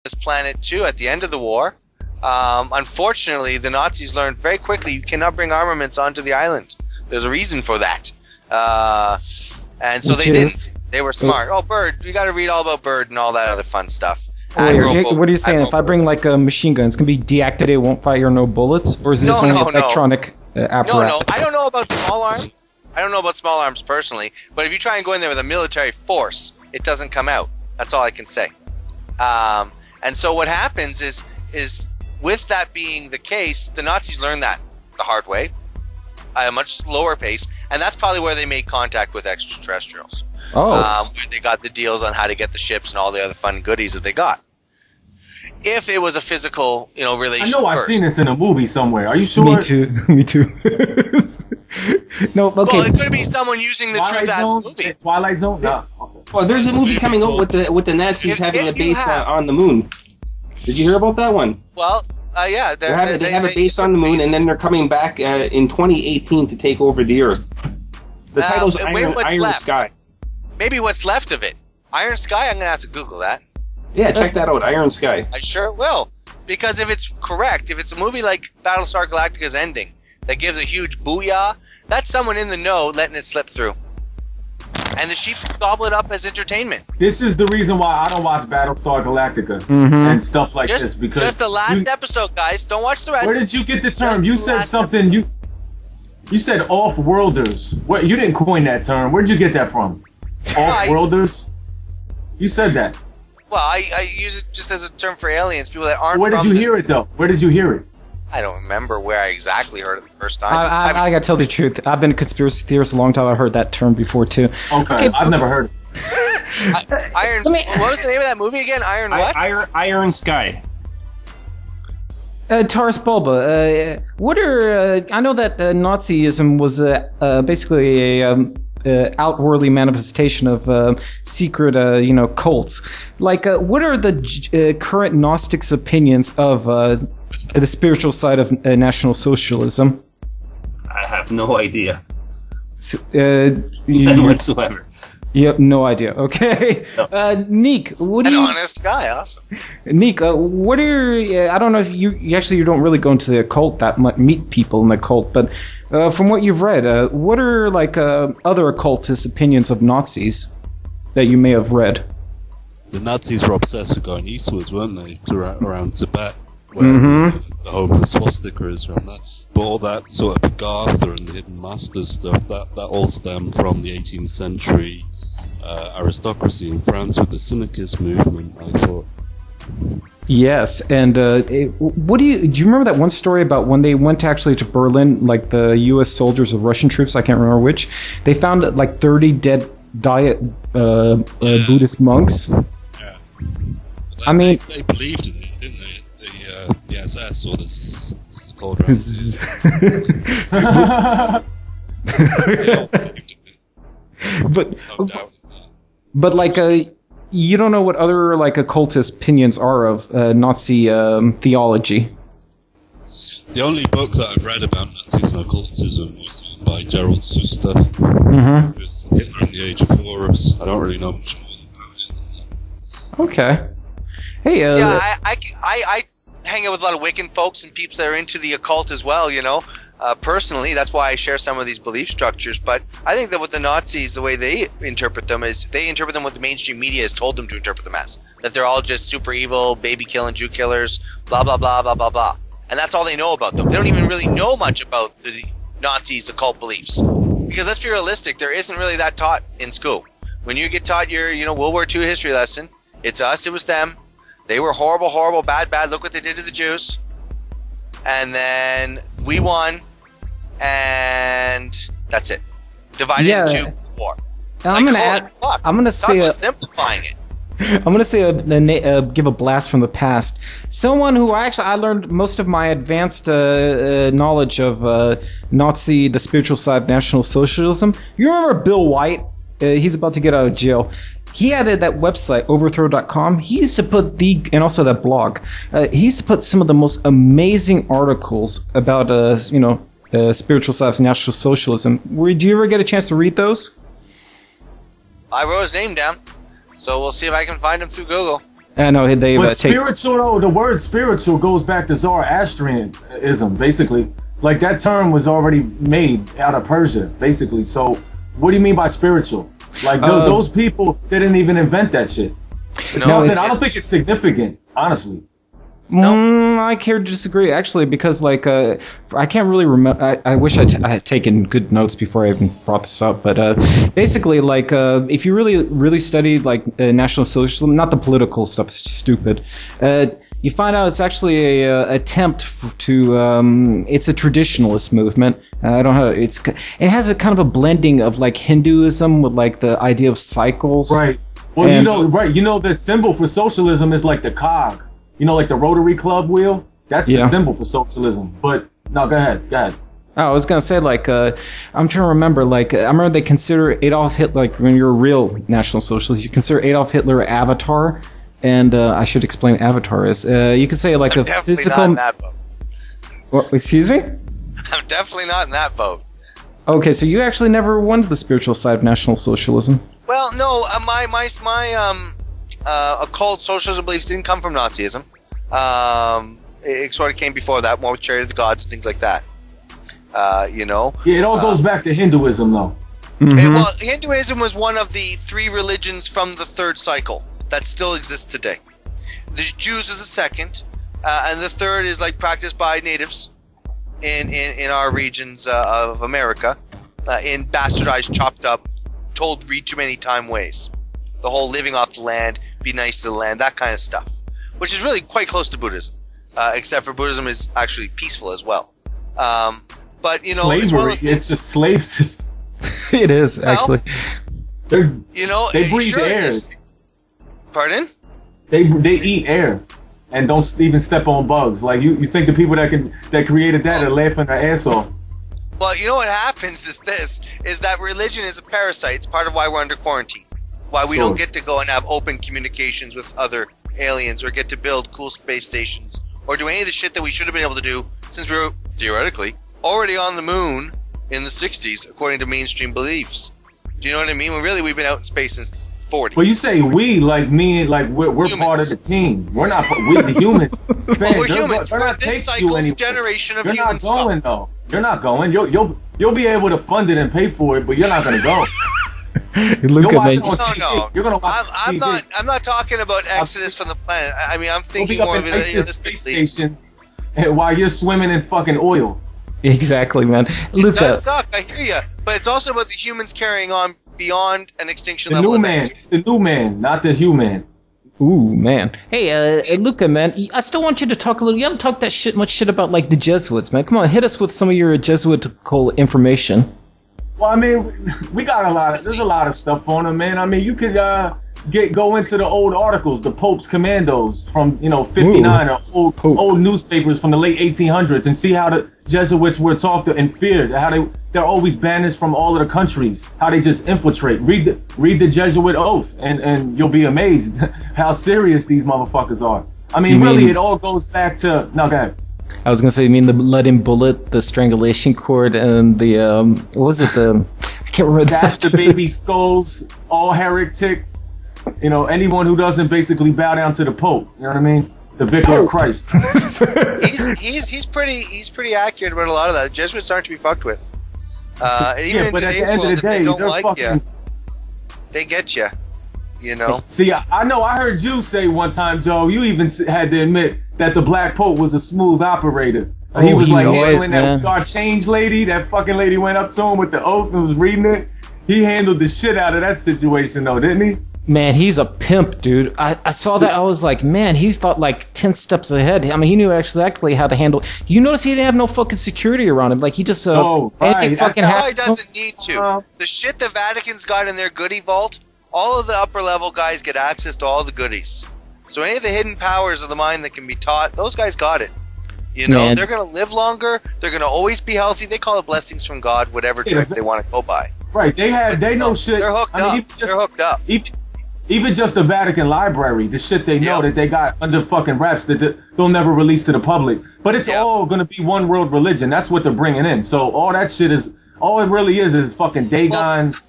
this planet too at the end of the war. Unfortunately, the Nazis learned very quickly you cannot bring armaments onto the island. There's a reason for that. And so they didn't. They were smart. Oh, Bird. You got to read all about Bird and all that other fun stuff. Wait, what are you saying? If I bring like a machine gun, it's going to be deactivated, it won't fire no bullets? Or is this only electronic apparatus? No. I don't know about small arms. I don't know about small arms personally. But if you try and go in there with a military force, it doesn't come out. That's all I can say. And so what happens is with that being the case, the Nazis learned that the hard way at a much slower pace, and that's probably where they made contact with extraterrestrials. Where they got the deals on how to get the ships and all the other fun goodies that they got. If it was a physical, relation. I know I've seen this in a movie somewhere. Are you sure? Me too. No, okay. Well, it could be someone using the truth as a movie. Twilight Zone? No. Okay. Well, there's a movie coming out with the Nazis having a base on the moon. Did you hear about that one? Well, yeah. They have a base on the moon, and then they're coming back in 2018 to take over the Earth. The title's Iron Sky. Maybe what's left of it. Iron Sky? I'm going to have to Google that. Yeah, check that out, Iron Sky. I sure will. Because if it's correct, if it's a movie like Battlestar Galactica's ending that gives a huge booyah, that's someone in the know letting it slip through. And the sheep gobble it up as entertainment. This is the reason why I don't watch Battlestar Galactica and stuff like this. Because just the last episode, guys. Don't watch the rest. Where did you get the term? You said something. You said off-worlders. What? You didn't coin that term. Where'd you get that from? Off-worlders? You said that. Well, I use it just as a term for aliens, people that aren't. Where did you hear it, though? Where did you hear it? I don't remember where I exactly heard it the first time. I gotta tell the truth. I've been a conspiracy theorist a long time. I've heard that term before, too. Okay, I've never heard it. What was the name of that movie again? Iron what? Iron Sky. Taras Bulba, what are... I know that Nazism was basically a... outwardly manifestation of secret, cults. Like, what are the current Gnostics' opinions of the spiritual side of National Socialism? I have no idea. None whatsoever. You have no idea. Okay. No. Neek, what do you... An honest guy, awesome. Neek, what are... I don't know if you don't really go into the occult that much, meet people in the occult, but from what you've read, what are, other occultist opinions of Nazis that you may have read? The Nazis were obsessed with going eastwards, weren't they, to around Tibet, where the home of the swastika is around that. But all that sort of Agartha and the Hidden Masters stuff, that all stemmed from the 18th century aristocracy in France with the Syndicist movement, I thought. Yes, and what do you remember that one story about when they went to Berlin, like the U.S. soldiers or Russian troops, I can't remember which, they found 30 dead Buddhist monks? Yeah. I mean... They believed in it, didn't they? The SS, or this called around. They all believed in it. There's no doubt in that. But you don't know what other occultist opinions are of Nazi theology. The only book that I've read about Nazis and occultism was the one by Gerald Suster. It was Hitler in the Age of Horus. I don't really know much more about it than that. Okay. Hey, I hang out with a lot of Wiccan folks and peeps that are into the occult as well, personally, that's why I share some of these belief structures. But I think that with the Nazis, the way they interpret them is they interpret them what the mainstream media has told them to interpret them as. That they're all just super evil, baby-killing Jew killers, blah, blah, blah, blah, blah, blah. And that's all they know about them. They don't even really know much about the Nazis' occult beliefs. Because let's be realistic, there isn't really that taught in school. When you get taught your, World War II history lesson, it's us, it was them. They were horrible, horrible, bad, bad. Look what they did to the Jews. And then we won. And that's it. Divided into war. I'm gonna say simplifying it. I'm gonna say give a blast from the past. Someone who I learned most of my advanced knowledge of the spiritual side of National Socialism. You remember Bill White? He's about to get out of jail. He had that website, overthrow.com. He used to put and also that blog. He used to put some of the most amazing articles about spiritual side of National Socialism. Did you ever get a chance to read those? I wrote his name down, so we'll see if I can find him through Google. I know they. But spiritual, though, the word spiritual goes back to Zoroastrianism, basically. Like that term was already made out of Persia, basically. So, what do you mean by spiritual? Like those people didn't even invent that shit. No, I don't think it's significant, honestly. No, I care to disagree actually, because like I can't really remember. I wish I had taken good notes before I even brought this up. But basically, like if you really study like National Socialism, not the political stuff, it's just stupid. You find out it's actually a attempt to. It's a traditionalist movement. I don't know. It has a kind of a blending of like Hinduism with like the idea of cycles. Right. Well, you know, the symbol for socialism is like the cog. You know, like the Rotary Club wheel? That's the symbol for socialism. But, no, go ahead. Oh, I was going to say, like, I'm trying to remember, like, I remember they consider Adolf Hitler, like, when you're a real National Socialist, you consider Adolf Hitler an avatar, and I should explain what avatar is. You could say, like, I'm definitely physical... not in that boat. What, excuse me? I'm definitely not in that boat. Okay, so you actually never wanted the spiritual side of National Socialism. Well, no, my occult socialism beliefs didn't come from Nazism. It sort of came before that, more with charity of the gods and things like that. You know. Yeah, it all goes back to Hinduism, though. Mm-hmm. Well, Hinduism was one of the 3 religions from the 3rd cycle that still exists today. The Jews are the 2nd, and the 3rd is like practiced by natives in our regions of America, in bastardized, chopped up, told read too many time ways. The whole living off the land, be nice to the land, that kind of stuff. Which is really quite close to Buddhism. Except for Buddhism is actually peaceful as well. But, you know... Slavery, it's a slave system. It is, actually. You know, they breathe air. Pardon? They eat air. And don't even step on bugs. Like, you think the people that created that are laughing their ass off. Well, you know what happens is that religion is a parasite. It's part of why we're under quarantine. Why we don't get to go and have open communications with other aliens or get to build cool space stations or do any of the shit that we should have been able to do since we were, theoretically, already on the moon in the 60s, according to mainstream beliefs. Do you know what I mean? We've been out in space since 40s. Well, you say we, like me, like we're part of the team. We're not, we're the humans. Well, we're humans. We're this cycle's generation of humans. You're not going, though. You're not going. You'll be able to fund it and pay for it, but you're not going to go. Luca, man. No. You're gonna watch I'm not talking about Exodus from the planet. I mean, I'm thinking more of the space station while you're swimming in fucking oil. Exactly, man. Luca. It does suck. I hear you, but it's also about the humans carrying on beyond an extinction level. The new man. It's the new man, not the human. Ooh, man. Hey, Luca, man. I still want you to talk a little. You haven't talked much shit about like the Jesuits, man. Come on, hit us with some of your Jesuitical information. Well, I mean, we got there's a lot of stuff on them, man. I mean, you could go into the old articles, the Pope's Commandos from 59 or old newspapers from the late 1800s, and see how the Jesuits were talked to and feared, how they're always banished from all of the countries, how they just infiltrate. Read the Jesuit oath, and you'll be amazed how serious these motherfuckers are. I mean, really, it all goes back to go ahead. I was gonna say, you mean the lead and bullet, the strangulation cord, and the what was it? I can't remember. That's the baby skulls, all heretics. Anyone who doesn't basically bow down to the Pope. You know what I mean? The Vicar of Christ. he's pretty accurate about a lot of that. The Jesuits aren't to be fucked with. Even in today's world, if they don't like you, they get you. See, I know. I heard you say one time, Joe. You even had to admit that the Black Pope was a smooth operator. He was like handling that change lady. That fucking lady went up to him with the oath and was reading it. He handled the shit out of that situation, though, didn't he? Man, he's a pimp, dude. I saw that. I was like, man, he thought like 10 steps ahead. I mean, he knew exactly how to handle. You notice he didn't have no fucking security around him. Like he just anything fucking happened. He doesn't need to. The shit the Vatican's got in their goodie vault. All of the upper level guys get access to all the goodies. So any of the hidden powers of the mind that can be taught, those guys got it. They're going to live longer. They're going to always be healthy. They call it blessings from God, whatever trick they want to go by. Right. They know shit. They're hooked up. They're hooked up. Even just the Vatican Library, the shit they know that they got under fucking wraps that they'll never release to the public. But it's all going to be one world religion. That's what they're bringing in. So all that shit all it really is fucking Dagon's